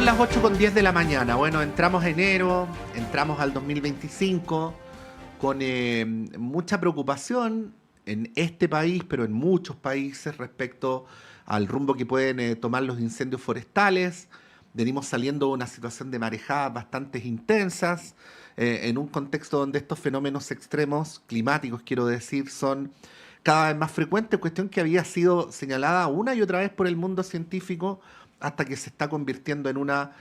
las 8:10 de la mañana. Bueno, entramos a enero, entramos al 2025 con mucha preocupación en este país, pero en muchos países respecto al rumbo que pueden tomar los incendios forestales. Venimos saliendo de una situación de marejadas bastante intensas, en un contexto donde estos fenómenos extremos climáticos, quiero decir, son cada vez más frecuentes, cuestión que había sido señalada una y otra vez por el mundo científico hasta que se está convirtiendo en una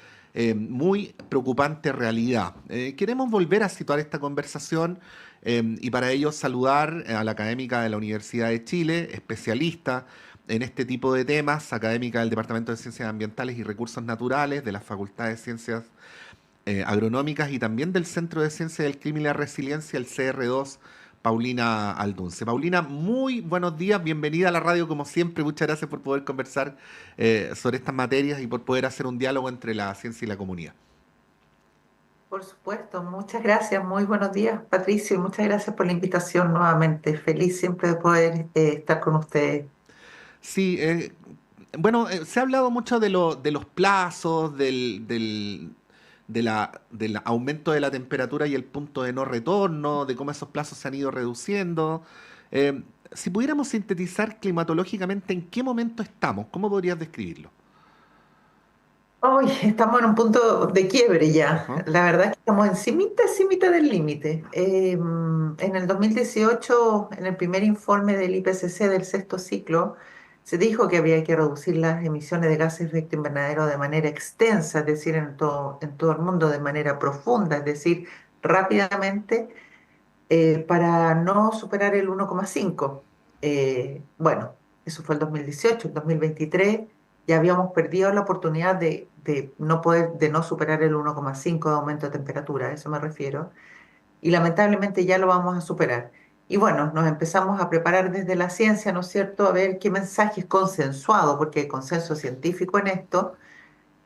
muy preocupante realidad. Queremos volver a situar esta conversación y para ello saludar a la académica de la Universidad de Chile, especialista en este tipo de temas, académica del Departamento de Ciencias Ambientales y Recursos Naturales, de la Facultad de Ciencias Agronómicas y también del Centro de Ciencia del Clima y la Resiliencia, el CR2, Paulina Aldunce. Paulina, muy buenos días, bienvenida a la radio como siempre, muchas gracias por poder conversar sobre estas materias y por poder hacer un diálogo entre la ciencia y la comunidad. Por supuesto, muchas gracias, muy buenos días, Patricio, y muchas gracias por la invitación nuevamente. Feliz siempre de poder estar con ustedes. Sí, bueno, se ha hablado mucho de los plazos, del aumento de la temperatura y el punto de no retorno, de cómo esos plazos se han ido reduciendo. Si pudiéramos sintetizar climatológicamente, ¿en qué momento estamos? ¿Cómo podrías describirlo? Hoy estamos en un punto de quiebre ya. Ajá. La verdad es que estamos encimita del límite. En el 2018, en el primer informe del IPCC del sexto ciclo, se dijo que había que reducir las emisiones de gases de efecto invernadero de manera extensa, es decir, en todo el mundo de manera profunda, es decir, rápidamente para no superar el 1,5. Bueno, eso fue el 2018. El 2023 ya habíamos perdido la oportunidad de no superar el 1,5 de aumento de temperatura, a eso me refiero, y lamentablemente ya lo vamos a superar. Y bueno, nos empezamos a preparar desde la ciencia, ¿no es cierto?, a ver qué mensaje es consensuado, porque hay consenso científico en esto,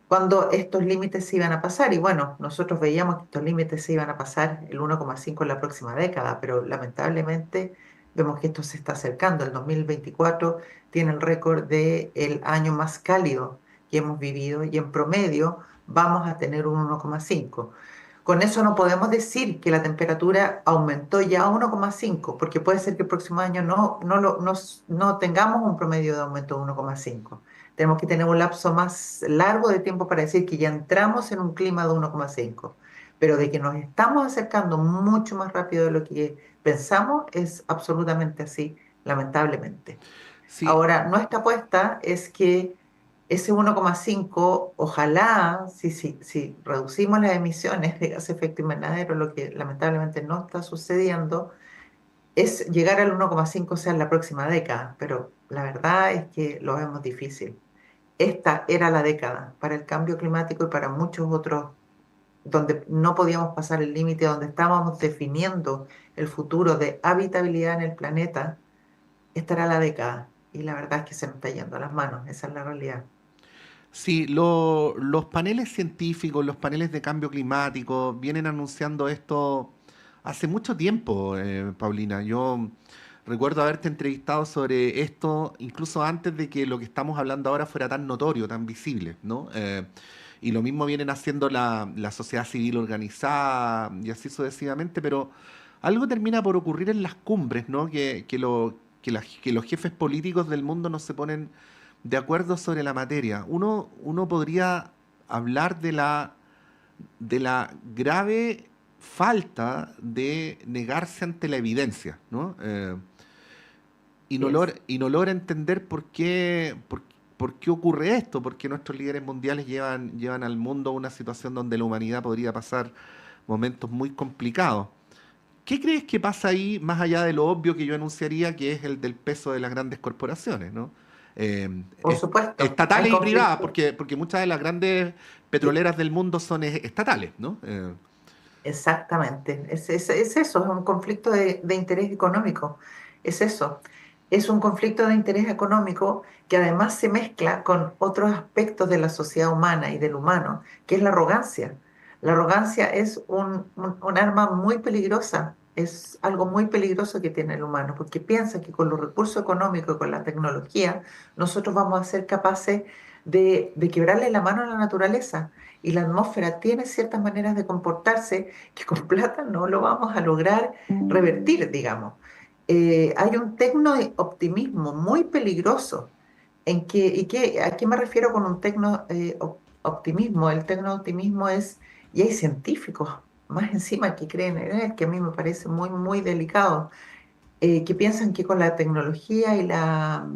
cuando estos límites se iban a pasar. Y bueno, nosotros veíamos que estos límites se iban a pasar el 1,5 en la próxima década, pero lamentablemente vemos que esto se está acercando. El 2024 tiene el récord de el año más cálido que hemos vivido y en promedio vamos a tener un 1,5. Con eso no podemos decir que la temperatura aumentó ya a 1,5, porque puede ser que el próximo año no tengamos un promedio de aumento de 1,5. Tenemos que tener un lapso más largo de tiempo para decir que ya entramos en un clima de 1,5. Pero de que nos estamos acercando mucho más rápido de lo que pensamos es absolutamente así, lamentablemente. Sí, Ahora, nuestra apuesta es que ese 1,5, ojalá, si reducimos las emisiones de gas de efecto invernadero, lo que lamentablemente no está sucediendo, es llegar al 1,5 sea en la próxima década, pero la verdad es que lo vemos difícil. Esta era la década para el cambio climático y para muchos otros, donde no podíamos pasar el límite, donde estábamos definiendo el futuro de habitabilidad en el planeta. Esta era la década y la verdad es que se nos está yendo a las manos, esa es la realidad. sí, los paneles científicos, los paneles de cambio climático vienen anunciando esto hace mucho tiempo, Paulina. Yo recuerdo haberte entrevistado sobre esto incluso antes de que lo que estamos hablando ahora fuera tan notorio, tan visible, ¿no? Y lo mismo vienen haciendo la sociedad civil organizada y así sucesivamente, pero algo termina por ocurrir en las cumbres, ¿no? Que los jefes políticos del mundo no se ponen de acuerdo sobre la materia. Uno podría hablar de la grave falta de negarse ante la evidencia, ¿no? Así es. Y no logra entender por qué ocurre esto, porque nuestros líderes mundiales llevan al mundo a una situación donde la humanidad podría pasar momentos muy complicados. ¿Qué crees que pasa ahí, más allá de lo obvio que yo anunciaría, que es el del peso de las grandes corporaciones, ¿no? Por supuesto, hay Estatales y privadas, conflictos. porque muchas de las grandes petroleras del mundo son estatales, ¿no? Exactamente, es eso, es un conflicto de interés económico, es eso, es un conflicto de interés económico que además se mezcla con otros aspectos de la sociedad humana y del humano, que es la arrogancia. La arrogancia es un arma muy peligrosa, es algo muy peligroso que tiene el humano, porque piensa que con los recursos económicos y con la tecnología nosotros vamos a ser capaces de quebrarle la mano a la naturaleza y la atmósfera tiene ciertas maneras de comportarse que con plata no lo vamos a lograr revertir, digamos. Hay un tecno-optimismo muy peligroso ¿a qué me refiero con un tecno-optimismo? El tecno-optimismo es, y hay científicos más encima que creen en él, que a mí me parece muy, muy delicado, que piensan que con la tecnología y la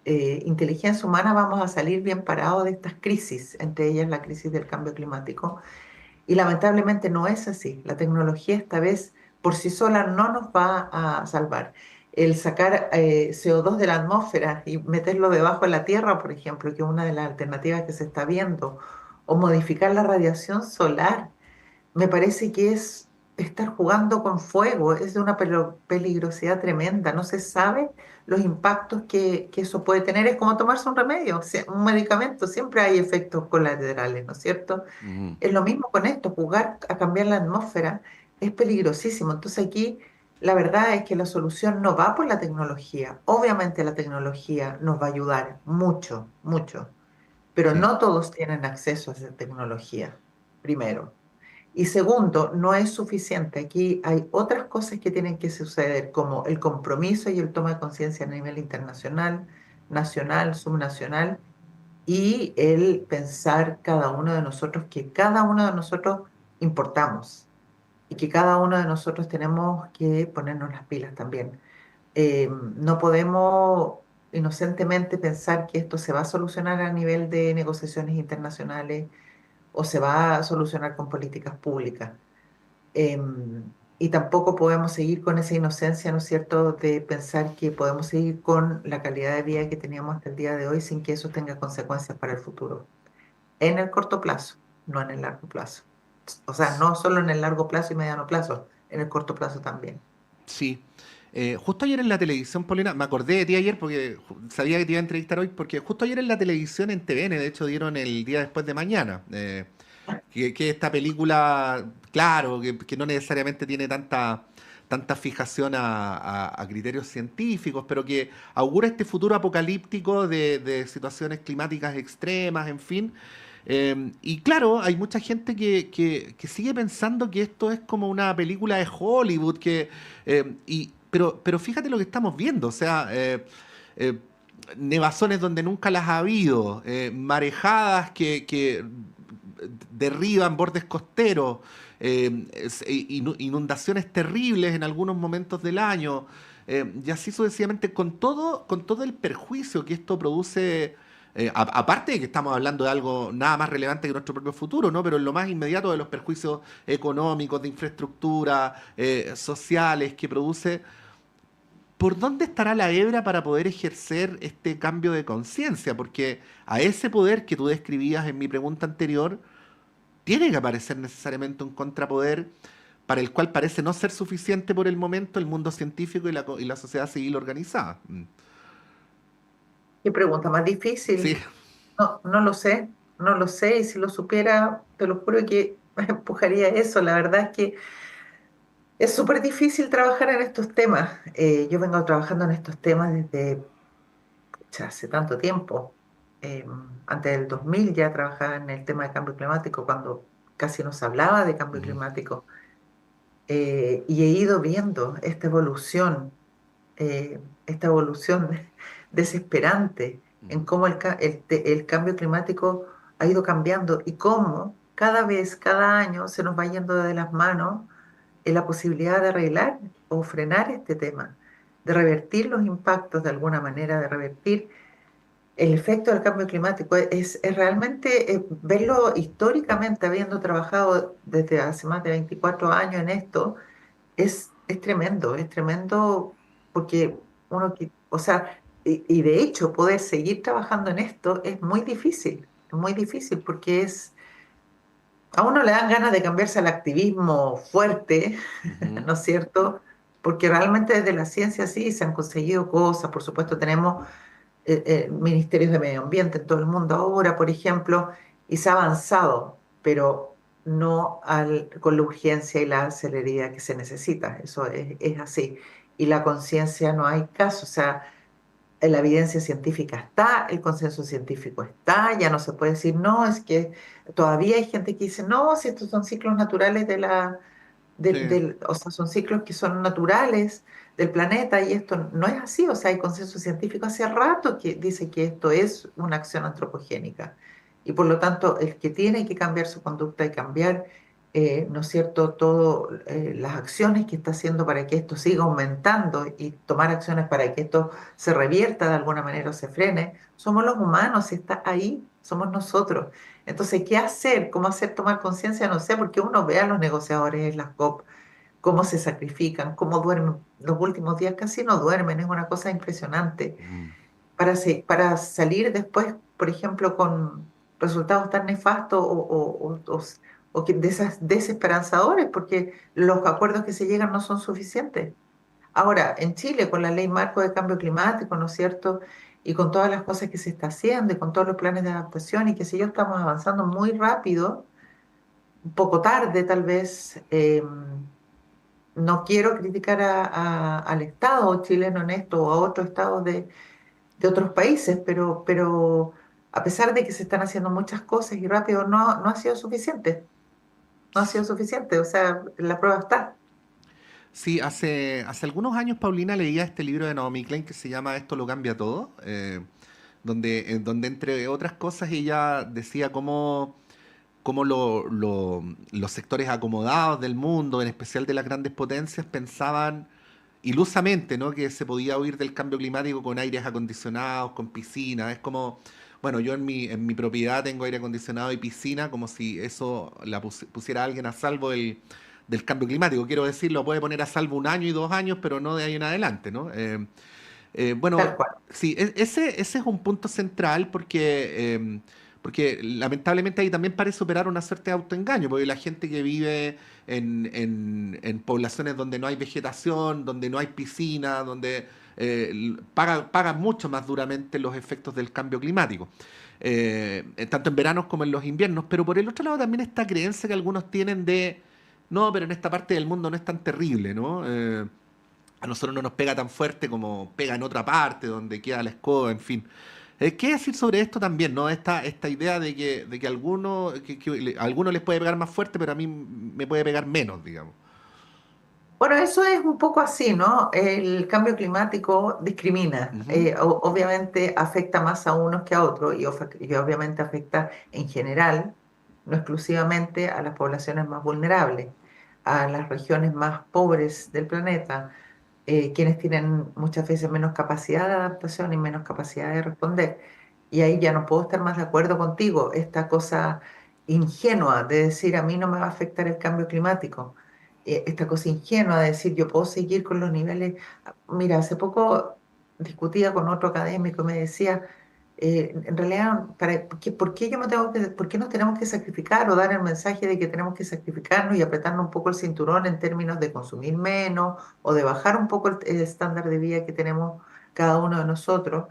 inteligencia humana vamos a salir bien parados de estas crisis, entre ellas la crisis del cambio climático. Y lamentablemente no es así. La tecnología esta vez por sí sola no nos va a salvar. El sacar CO2 de la atmósfera y meterlo debajo de la Tierra, por ejemplo, que es una de las alternativas que se está viendo, o modificar la radiación solar, me parece que es estar jugando con fuego, es de una peligrosidad tremenda. No se sabe los impactos que eso puede tener. Es como tomarse un remedio, o sea, un medicamento, siempre hay efectos colaterales, ¿no es cierto? Ujú. Es lo mismo con esto, jugar a cambiar la atmósfera es peligrosísimo. Entonces aquí la verdad es que la solución no va por la tecnología. Obviamente la tecnología nos va a ayudar mucho, mucho, pero Sí. no todos tienen acceso a esa tecnología, primero. Y segundo, no es suficiente. Aquí hay otras cosas que tienen que suceder, como el compromiso y el toma de conciencia a nivel internacional, nacional, subnacional, y el pensar cada uno de nosotros que cada uno de nosotros importamos y que cada uno de nosotros tenemos que ponernos las pilas también. No podemos inocentemente pensar que esto se va a solucionar a nivel de negociaciones internacionales o se va a solucionar con políticas públicas. Y tampoco podemos seguir con esa inocencia, ¿no es cierto?, de pensar que podemos seguir con la calidad de vida que teníamos hasta el día de hoy sin que eso tenga consecuencias para el futuro en el corto plazo, no en el largo plazo. O sea, no solo en el largo plazo y mediano plazo, en el corto plazo también. Sí. Justo ayer en la televisión, Paulina, me acordé de ti ayer porque sabía que te iba a entrevistar hoy, porque justo ayer en la televisión en TVN, de hecho, dieron el día después de mañana. Que esta película, claro, que no necesariamente tiene tanta fijación a criterios científicos, pero que augura este futuro apocalíptico de situaciones climáticas extremas, en fin. Y claro, hay mucha gente que sigue pensando que esto es como una película de Hollywood, pero fíjate lo que estamos viendo, o sea, eh, nevazones donde nunca las ha habido, marejadas que derriban bordes costeros, inundaciones terribles en algunos momentos del año, y así sucesivamente, con todo el perjuicio que esto produce. Aparte de que estamos hablando de algo nada más relevante que nuestro propio futuro, ¿no? Pero en lo más inmediato de los perjuicios económicos, de infraestructura, sociales que produce, ¿por dónde estará la hebra para poder ejercer este cambio de conciencia? Porque a ese poder que tú describías en mi pregunta anterior, tiene que aparecer necesariamente un contrapoder para el cual parece no ser suficiente por el momento el mundo científico y la sociedad civil organizada. ¿Qué pregunta más Sí, difícil? No, no lo sé, no lo sé, y si lo supiera, te lo juro que empujaría eso. La verdad es que es súper difícil trabajar en estos temas. Yo vengo trabajando en estos temas desde pucha, hace tanto tiempo. Antes del 2000 ya trabajaba en el tema de cambio climático, cuando casi no se hablaba de cambio ujú, climático. Y he ido viendo esta evolución desesperante en cómo el cambio climático ha ido cambiando y cómo cada vez, cada año se nos va yendo de las manos la posibilidad de arreglar o frenar este tema, de revertir los impactos de alguna manera, de revertir el efecto del cambio climático. Es realmente verlo históricamente, habiendo trabajado desde hace más de 24 años en esto, es tremendo porque o sea, y de hecho poder seguir trabajando en esto es muy difícil porque a uno le dan ganas de cambiarse al activismo fuerte, ujú, ¿no es cierto? Porque realmente desde la ciencia sí se han conseguido cosas, por supuesto tenemos ministerios de medio ambiente en todo el mundo ahora, por ejemplo, y se ha avanzado, pero no con la urgencia y la celeridad que se necesita. Eso es así. Y la conciencia no hay caso. O sea, la evidencia científica está, el consenso científico está, ya no se puede decir, no, es que todavía hay gente que dice, no, si estos son ciclos naturales de la, Sí, o sea, son ciclos que son naturales del planeta y esto no es así, o sea, hay consenso científico hace rato que dice que esto es una acción antropogénica y por lo tanto el que tiene que cambiar su conducta y cambiar, ¿no es cierto?, todas las acciones que está haciendo para que esto siga aumentando y tomar acciones para que esto se revierta de alguna manera o se frene, somos los humanos, está ahí, somos nosotros. Entonces, ¿qué hacer? ¿Cómo hacer tomar conciencia? No sé, porque uno ve a los negociadores en las COP, cómo se sacrifican, cómo duermen. Los últimos días casi no duermen, es una cosa impresionante. mm, Para salir después, por ejemplo, con resultados tan nefastos o que desesperanzadores, porque los acuerdos que se llegan no son suficientes. Ahora, en Chile, con la ley marco de cambio climático, ¿no es cierto? Y con todas las cosas que se está haciendo y con todos los planes de adaptación y qué sé yo, estamos avanzando muy rápido, un poco tarde tal vez. No quiero criticar al Estado chileno en esto o a otros estados de otros países, pero a pesar de que se están haciendo muchas cosas y rápido, no ha sido suficiente. No ha sido suficiente. O sea, la prueba está. sí, hace algunos años, Paulina, leía este libro de Naomi Klein que se llama Esto lo cambia todo, donde entre otras cosas ella decía cómo los sectores acomodados del mundo, en especial de las grandes potencias, pensaban ilusamente, ¿no? Que se podía huir del cambio climático con aires acondicionados, con piscina. Es como, bueno, yo en mi propiedad tengo aire acondicionado y piscina, como si eso pusiera a alguien a salvo del cambio climático. Quiero decir, lo puede poner a salvo un año y 2 años, pero no de ahí en adelante, ¿no? Bueno, Tal cual. sí, ese es un punto central porque lamentablemente ahí también parece operar una suerte de autoengaño, porque la gente que vive en poblaciones donde no hay vegetación, donde no hay piscina, donde paga mucho más duramente los efectos del cambio climático. Tanto en veranos como en los inviernos, pero por el otro lado también esta creencia que algunos tienen de, no, pero en esta parte del mundo no es tan terrible, ¿no? A nosotros no nos pega tan fuerte como pega en otra parte, donde queda la escoba, en fin. ¿Qué decir sobre esto también, no? Esta idea de que a algunos les puede pegar más fuerte, pero a mí me puede pegar menos, digamos. Bueno, eso es un poco así, ¿no? El cambio climático discrimina. Ujú, Obviamente afecta más a unos que a otros y obviamente afecta en general, no exclusivamente a las poblaciones más vulnerables, a las regiones más pobres del planeta, quienes tienen muchas veces menos capacidad de adaptación y menos capacidad de responder. Y ahí ya no puedo estar más de acuerdo contigo, esta cosa ingenua de decir a mí no me va a afectar el cambio climático, esta cosa ingenua de decir yo puedo seguir con los niveles. Mira, hace poco discutía con otro académico y me decía, en realidad, ¿por qué yo me tengo por qué nos tenemos que sacrificar o dar el mensaje de que tenemos que sacrificarnos y apretarnos un poco el cinturón en términos de consumir menos o de bajar un poco el estándar de vida que tenemos cada uno de nosotros?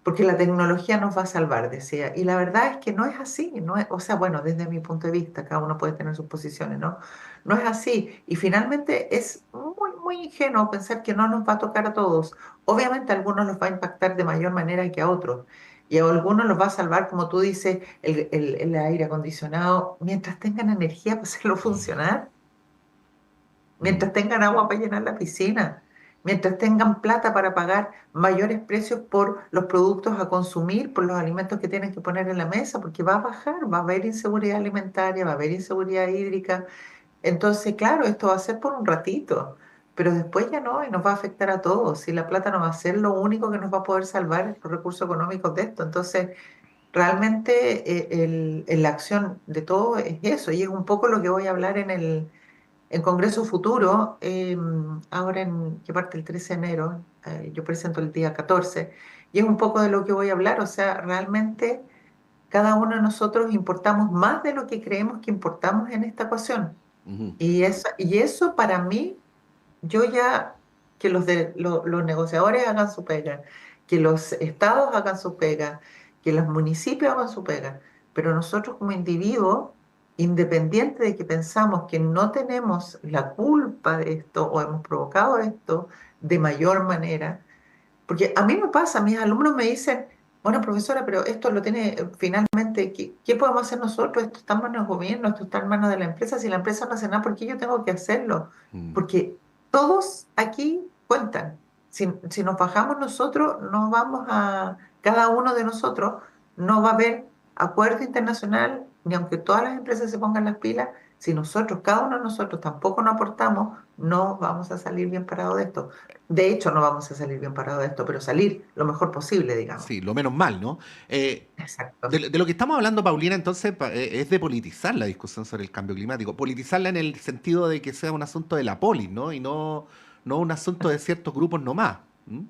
Porque la tecnología nos va a salvar, decía. Y la verdad es que no es así, no es, o sea, bueno, desde mi punto de vista, cada uno puede tener sus posiciones, ¿no? No es así. Y finalmente es muy ingenuo pensar que no nos va a tocar a todos. Obviamente a algunos los va a impactar de mayor manera que a otros. Y a algunos los va a salvar, como tú dices, el aire acondicionado, mientras tengan energía para hacerlo funcionar, mm, mientras tengan agua para llenar la piscina, mientras tengan plata para pagar mayores precios por los productos a consumir, por los alimentos que tienen que poner en la mesa, porque va a bajar, va a haber inseguridad alimentaria, va a haber inseguridad hídrica. Entonces, claro, esto va a ser por un ratito, pero después ya no, y nos va a afectar a todos. Y la plata no va a ser lo único que nos va a poder salvar los recursos económicos de esto. Entonces, realmente la acción de todo es eso, y es un poco lo que voy a hablar en Congreso Futuro, ahora que parte el 13 de enero, yo presento el día 14, y es un poco de lo que voy a hablar, o sea, realmente cada uno de nosotros importamos más de lo que creemos que importamos en esta ecuación. ujú. Y eso para mí, yo ya, que los negociadores hagan su pega, que los estados hagan su pega, que los municipios hagan su pega, pero nosotros como individuos, independiente de que pensamos que no tenemos la culpa de esto o hemos provocado esto de mayor manera, Porque a mí me pasa, mis alumnos me dicen, bueno, profesora, pero esto lo tiene finalmente, ¿qué podemos hacer nosotros? Esto está en manos del gobierno, esto está en manos de la empresa. Si la empresa no hace nada, ¿por qué yo tengo que hacerlo? Mm. Porque todos aquí cuentan. Si nos bajamos nosotros, no vamos a, cada uno de nosotros, no va a haber acuerdo internacional, ni aunque todas las empresas se pongan las pilas, si nosotros, cada uno de nosotros tampoco nos aportamos, no vamos a salir bien parados de esto. De hecho, no vamos a salir bien parados de esto, pero salir lo mejor posible, digamos. Sí, lo menos mal, ¿no? Exacto. De lo que estamos hablando, Paulina, entonces, es de politizar la discusión sobre el cambio climático. Politizarla en el sentido de que sea un asunto de la polis, ¿no? Y no un asunto de ciertos grupos nomás. ¿M?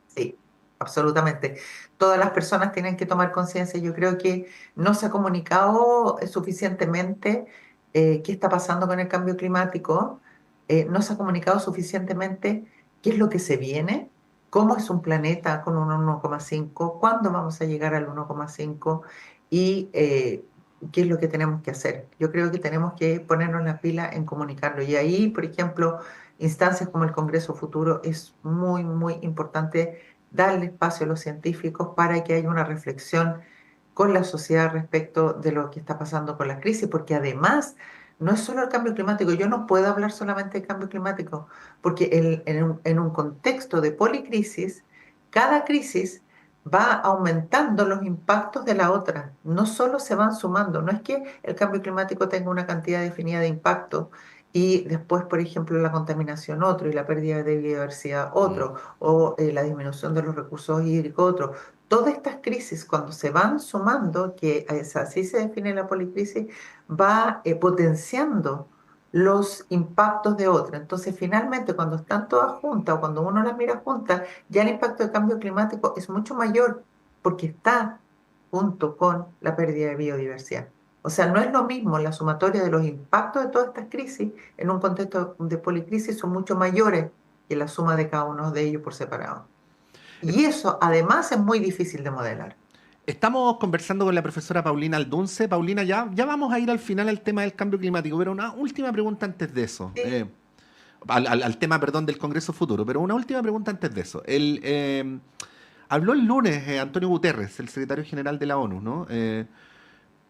Sí, absolutamente. Todas las personas tienen que tomar conciencia. Yo creo que no se ha comunicado suficientemente qué está pasando con el cambio climático. No se ha comunicado suficientemente qué es lo que se viene, cómo es un planeta con un 1,5, cuándo vamos a llegar al 1,5 y qué es lo que tenemos que hacer. Yo creo que tenemos que ponernos la pila en comunicarlo. Y ahí, por ejemplo, instancias como el Congreso Futuro es muy, muy importante darle espacio a los científicos para que haya una reflexión con la sociedad respecto de lo que está pasando con la crisis, porque además no es solo el cambio climático, yo no puedo hablar solamente de cambio climático, porque en un contexto de policrisis, cada crisis va aumentando los impactos de la otra, no solo se van sumando, no es que el cambio climático tenga una cantidad definida de impactos y después, por ejemplo, la contaminación otro y la pérdida de biodiversidad Mm. otro o la disminución de los recursos hídricos otro. Todas estas crisis, cuando se van sumando, que así se define la policrisis, va potenciando los impactos de otra. Entonces, finalmente, cuando están todas juntas o cuando uno las mira juntas, ya el impacto del cambio climático es mucho mayor porque está junto con la pérdida de biodiversidad. O sea, no es lo mismo la sumatoria de los impactos de todas estas crisis en un contexto de policrisis son mucho mayores que la suma de cada uno de ellos por separado. Eh, Y eso además es muy difícil de modelar. Estamos conversando con la profesora Paulina Aldunce. Paulina, ya vamos a ir al final al tema del cambio climático, pero una última pregunta antes de eso. Sí, Al tema, perdón, del Congreso Futuro, pero una última pregunta antes de eso. Habló el lunes Antonio Guterres, el secretario general de la ONU, ¿no?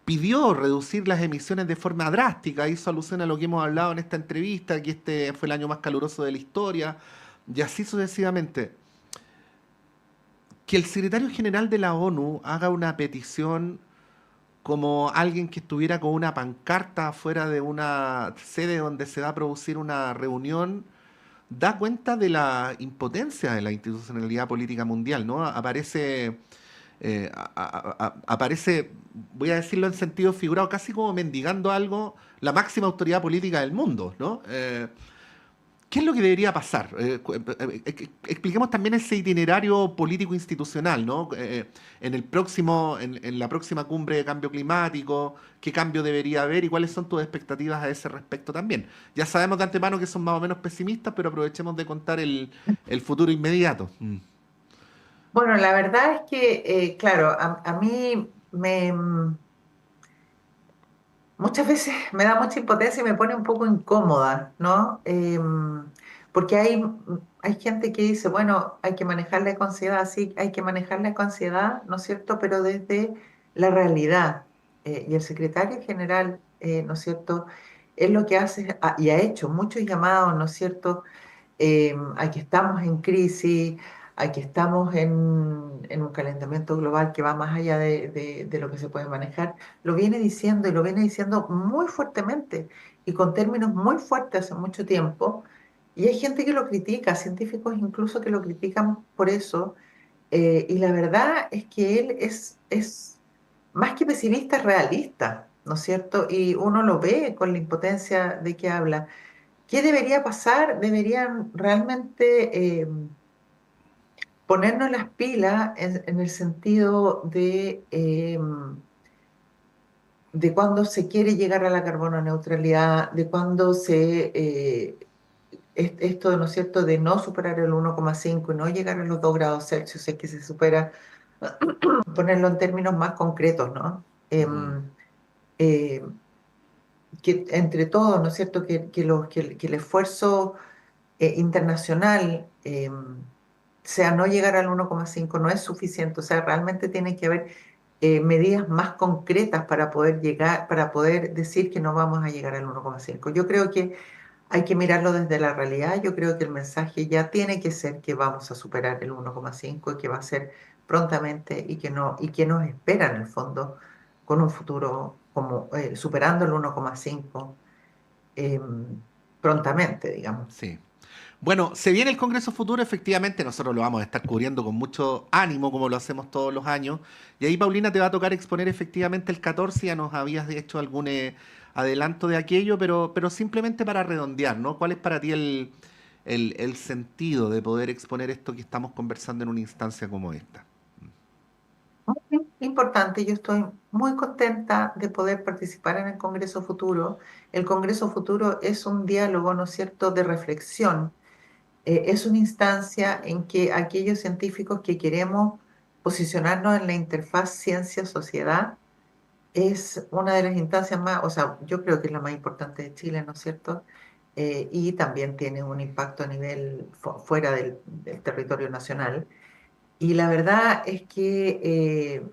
Pidió reducir las emisiones de forma drástica, hizo alusión a lo que hemos hablado en esta entrevista, que este fue el año más caluroso de la historia, y así sucesivamente. Que el secretario general de la ONU haga una petición como alguien que estuviera con una pancarta afuera de una sede donde se va a producir una reunión, da cuenta de la impotencia de la institucionalidad política mundial, ¿no? Aparece, voy a decirlo en sentido figurado, casi como mendigando algo la máxima autoridad política del mundo, ¿no? ¿Qué es lo que debería pasar? Expliquemos también ese itinerario político institucional, ¿no? En la próxima cumbre de cambio climático, ¿qué cambio debería haber y cuáles son tus expectativas a ese respecto también? Ya sabemos de antemano que son más o menos pesimistas, pero aprovechemos de contar el futuro inmediato. Mm. bueno, la verdad es que, claro, a mí muchas veces me da mucha impotencia y me pone un poco incómoda, ¿no? Porque hay gente que dice, bueno, hay que manejarla con ansiedad, sí, hay que manejarla con ansiedad, ¿no es cierto? Pero desde la realidad. Y el secretario general, ¿no es cierto? Es lo que hace y ha hecho muchos llamados, ¿no es cierto? A que estamos en crisis, a que estamos en un calentamiento global que va más allá de lo que se puede manejar, lo viene diciendo y lo viene diciendo muy fuertemente y con términos muy fuertes hace mucho tiempo. Y hay gente que lo critica, científicos incluso que lo critican por eso. Y la verdad es que él es más que pesimista, es realista, ¿no es cierto? Y uno lo ve con la impotencia de que habla. ¿Qué debería pasar? Deberían realmente ponernos las pilas en el sentido de cuando se quiere llegar a la carbono neutralidad, de cuando esto, ¿no es cierto?, de no superar el 1,5 y no llegar a los 2 grados Celsius, es que se supera, ponerlo en términos más concretos, ¿no? Ujú. Eh, que entre todos, ¿no es cierto?, que el esfuerzo internacional sea, no llegar al 1,5 no es suficiente, o sea, realmente tiene que haber medidas más concretas para poder llegar, para poder decir que no vamos a llegar al 1,5. Yo creo que hay que mirarlo desde la realidad. Yo creo que el mensaje ya tiene que ser que vamos a superar el 1,5 y que va a ser prontamente y que no, y que nos espera en el fondo con un futuro como superando el 1,5 eh, prontamente, digamos. Sí. Bueno, se viene el Congreso Futuro, efectivamente, nosotros lo vamos a estar cubriendo con mucho ánimo, como lo hacemos todos los años. Y ahí, Paulina, te va a tocar exponer efectivamente el 14, ya nos habías hecho algún adelanto de aquello, pero simplemente para redondear, ¿no? ¿Cuál es para ti el sentido de poder exponer esto que estamos conversando en una instancia como esta? Muy importante, yo estoy muy contenta de poder participar en el Congreso Futuro. El Congreso Futuro es un diálogo, ¿no es cierto?, de reflexión. Es una instancia en que aquellos científicos que queremos posicionarnos en la interfaz ciencia-sociedad es una de las instancias más, o sea, yo creo que es la más importante de Chile, ¿no es cierto? Y también tiene un impacto a nivel fuera del territorio nacional. Y la verdad es que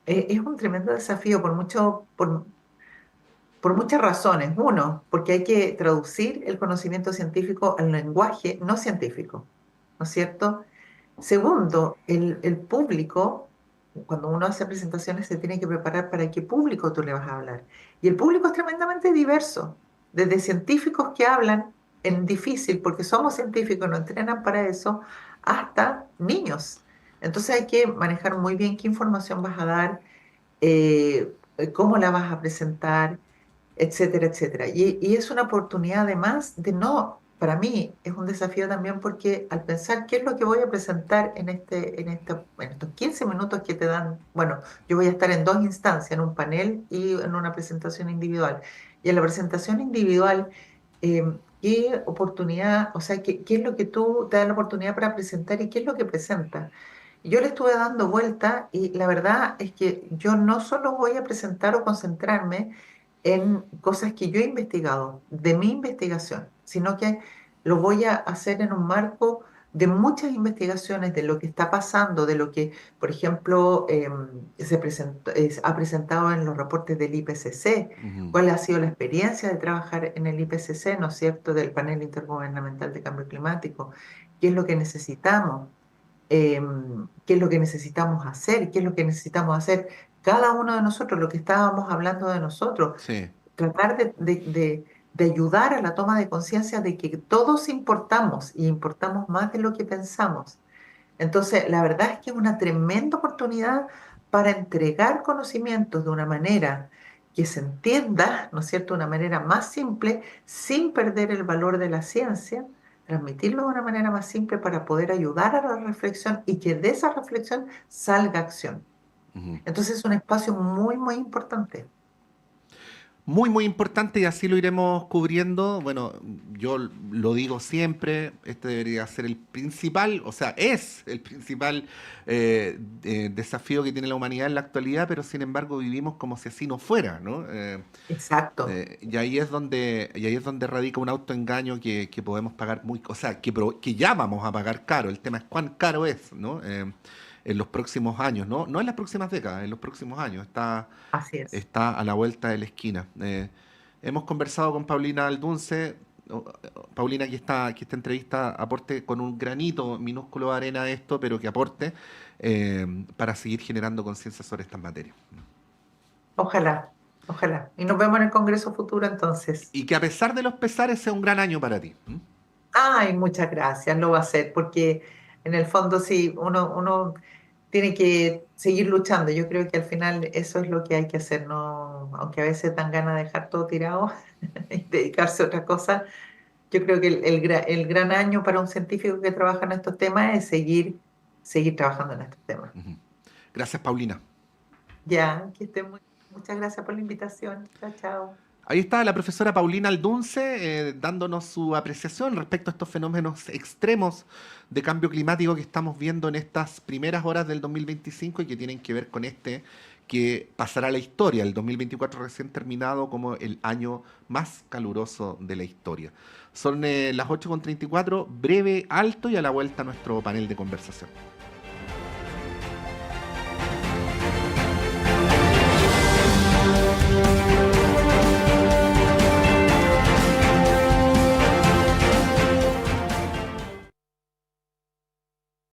es un tremendo desafío por muchas razones. Uno, porque hay que traducir el conocimiento científico al lenguaje no científico, ¿no es cierto? Segundo, el público, cuando uno hace presentaciones, se tiene que preparar para qué público tú le vas a hablar. Y el público es tremendamente diverso, desde científicos que hablan en difícil, porque somos científicos, nos entrenan para eso, hasta niños. Entonces hay que manejar muy bien qué información vas a dar, cómo la vas a presentar, etcétera, etcétera. Y es una oportunidad además de no, para mí es un desafío también porque al pensar qué es lo que voy a presentar en estos 15 minutos que te dan, bueno, yo voy a estar en dos instancias, en un panel y en una presentación individual. Y en la presentación individual, eh, ¿qué oportunidad, o sea, qué es lo que tú te das la oportunidad para presentar y qué es lo que presentas? Yo le estuve dando vuelta y la verdad es que yo no solo voy a presentar o concentrarme en cosas que yo he investigado, de mi investigación, sino que lo voy a hacer en un marco de muchas investigaciones de lo que está pasando, de lo que, por ejemplo, ha presentado en los reportes del IPCC, Ujú. cuál ha sido la experiencia de trabajar en el IPCC, ¿no es cierto?, del Panel Intergubernamental de Cambio Climático, qué es lo que necesitamos, qué es lo que necesitamos hacer, qué es lo que necesitamos hacer cada uno de nosotros, lo que estábamos hablando de nosotros, Sí. tratar de ayudar a la toma de conciencia de que todos importamos y importamos más de lo que pensamos. Entonces, la verdad es que es una tremenda oportunidad para entregar conocimientos de una manera que se entienda, ¿no es cierto?, de una manera más simple, sin perder el valor de la ciencia, transmitirlo de una manera más simple para poder ayudar a la reflexión y que de esa reflexión salga acción. Ujú. Entonces, es un espacio muy, muy importante. Muy, muy importante y así lo iremos cubriendo. Bueno, yo lo digo siempre, este debería ser el principal, o sea, es el principal desafío que tiene la humanidad en la actualidad, pero sin embargo vivimos como si así no fuera, ¿no? Exacto. Y ahí es donde radica un autoengaño que podemos pagar muy, o sea, que ya vamos a pagar caro. El tema es cuán caro es, ¿no? En los próximos años, ¿no? No en las próximas décadas, en los próximos años. Así es. Está a la vuelta de la esquina. Hemos conversado con Paulina Aldunce. Paulina, que esta entrevista aporte con un granito minúsculo de arena a esto, pero que aporte para seguir generando conciencia sobre estas materias. Ojalá, ojalá. Y nos vemos en el Congreso futuro entonces. Y que a pesar de los pesares sea un gran año para ti. ¿M? Ay, muchas gracias, lo va a hacer, porque en el fondo sí, uno tiene que seguir luchando. Yo creo que al final eso es lo que hay que hacer, no, aunque a veces dan ganas de dejar todo tirado y dedicarse a otra cosa. Yo creo que el gran año para un científico que trabaja en estos temas es seguir trabajando en estos temas. Ujú. Gracias, Paulina. Ya, que esté muchas gracias por la invitación. Chao, chao. Ahí está la profesora Paulina Aldunce dándonos su apreciación respecto a estos fenómenos extremos de cambio climático que estamos viendo en estas primeras horas del 2025 y que tienen que ver con este que pasará a la historia, el 2024 recién terminado como el año más caluroso de la historia. Son las 8:34, breve, alto y a la vuelta nuestro panel de conversación.